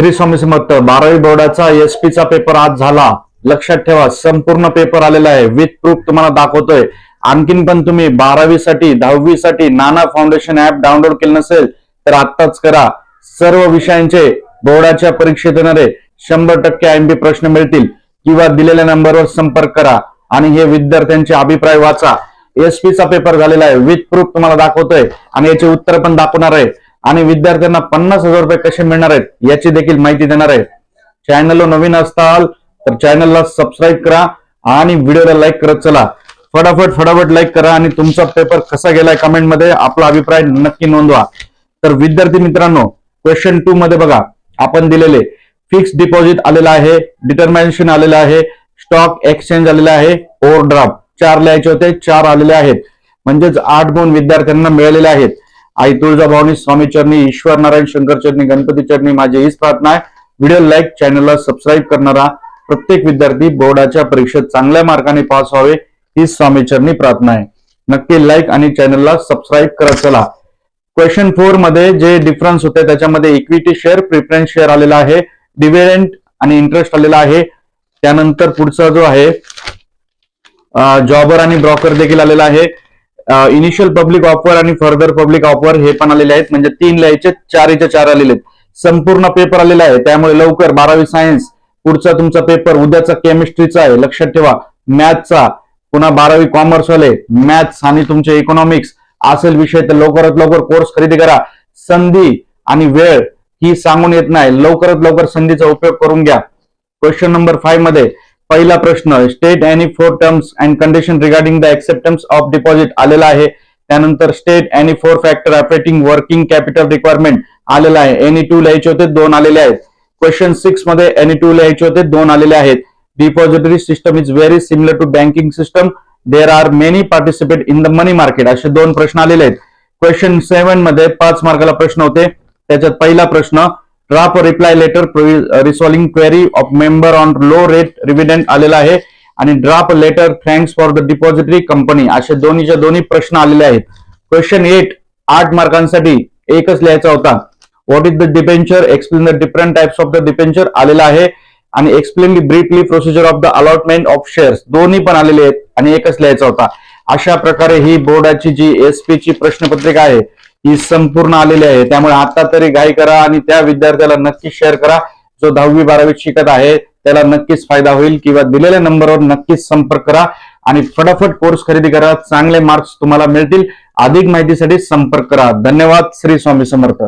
श्री स्वामी समर्थ 12वी बोर्डाचा एसपी चा पेपर आज झाला। लक्षात ठेवा, संपूर्ण पेपर आलेला आहे, विथ प्रूफ तुम्हाला दाखवतोय। आणखीन पण तुम्ही 12वी साठी 10वी साठी नाना फाउंडेशन ऍप डाउनलोड केलं नसेल तर आत्ताच करा। सर्व विषयांचे बोर्डाच्या परीक्षेत येणारे 100% IMP प्रश्न मिळतील किंवा दिलेल्या नंबरवर संपर्क करा आणि हे विद्यार्थ्यांचे अभिप्राय वाचा। एसपी चा पेपर झालेला आहे, विथ प्रूफ तुम्हाला दाखवतोय आणि याचे उत्तर पण दाखवणार आहे आणि विद्यार्थ्यांना 50,000 रुपये कसे मिळणार आहेत याची देखील माहिती देणार आहे। चॅनलला नवीन असताल तर चॅनलला सबस्क्राईब करा आणि व्हिडिओला लाईक करत चला। फटाफट लाईक करा आणि तुमचा पेपर कसा गेलाय कमेंट मध्ये आपला अभिप्राय नक्की नोंदवा। तर विद्यार्थी मित्रांनो, क्वेश्चन 2 मध्ये बघा, आपण दिलेले फिक्स डिपॉझिट आलेला आहे, डिटर्मिनेशन आलेला आहे, स्टॉक एक्सचेंज आलेला आहे, ओव्हरड्राफ्ट 4 लिहायचे होते, 4 आलेले आहेत, म्हणजेच 8 गुण विद्यार्थ्यांना मिळालेले आहेत। आई तुळजाभवानी, स्वामी चरणी, ईश्वर नारायण शंकर चरणी, गणपती चरणी माझी हीच प्रार्थना आहे। व्हिडिओ लाईक, चॅनलला सबस्क्राईब करणारा प्रत्येक विद्यार्थी बोर्डाच्या परीक्षेत चांगल्या मार्काने पास व्हावे ही स्वामी चरणी प्रार्थना आहे। नक्की लाईक आणि चॅनलला सबस्क्राईब करत चला। क्वेश्चन 4 मध्ये जे डिफरन्स होते त्याच्यामध्ये इक्विटी शेअर, प्रिफरन्स शेअर आलेला आहे, डिव्हिडंड आणि इंटरेस्ट आलेला आहे। त्यानंतर पुढचा जो आहे जॉबर आणि ब्रोकर देखील आलेला आहे। इनिशियल पब्लिक ऑफर आणि फर्दर पब्लिक ऑफर हे पण आलेले आहेत, म्हणजे 3 लिहायचे, 4चे 4 आलेले आहेत। संपूर्ण पेपर आलेला आहे, त्यामुळे लवकर 12वी सायन्स पुढचा तुमचा पेपर उद्याचा केमिस्ट्रीचा आहे, लक्षात ठेवा। मॅथ्सचा, पुन्हा 12वी कॉमर्स वाले मॅथ्स आणि तुमचे इकॉनॉमिक्स असेल विषय तर लवकरात लवकर कोर्स खरेदी करा। संधी आणि वेळ ही सांगून येत नाही, लवकरात लवकर संधीचा उपयोग करून घ्या। क्वेश्चन नंबर 5 मध्ये पहिला प्रश्न, state any 4 terms and condition regarding the acceptance of deposit आलेला आहे। त्यानंतर state any 4 factor affecting working capital requirement आलेला आहे। एनी 2 लिहायचे होते, 2 आलेले आहेत। क्वेश्चन 6 मध्ये एनी 2 लिहायचे होते, 2 आलेले आहेत। Depository system is very similar to banking system, there are many participate in the money market, असे 2 प्रश्न आलेले आहेत। क्वेश्चन 7 मध्ये 5 मार्काला प्रश्न होते, त्याच्यात पहिला प्रश्न draft reply letter resolving query of member on low rate dividend आलेला आहे आणि draft letter thanks for the depository company, असे दोन्ही प्रश्न आलेले आहेत। क्वेश्चन 8 मार्कांसाठी एकच लिहायचा होता, what is the debenture, explain the different types of the debenture आलेला आहे आणि explain briefly procedure of the allotment of shares, दोन्ही पण आलेले आहेत आणि एकच लिहायचा होता। अशा प्रकारे ही बोर्डाची जी एसपी ची प्रश्नपत्रिका आहे ही संपूर्ण आलेली आहे, त्यामुळे आता तरी घाई करा आणि त्या विद्यार्थ्याला नक्की शेअर करा जो 10वी 12वी शिकत आहे, त्याला नक्कीच फायदा होईल किंवा दिलेल्या नंबरवर नक्कीच संपर्क करा आणि फटाफट कोर्स खरेदी करा, चांगले मार्क्स तुम्हाला मिळतील। अधिक माहितीसाठी संपर्क करा। धन्यवाद। श्री स्वामी समर्थ।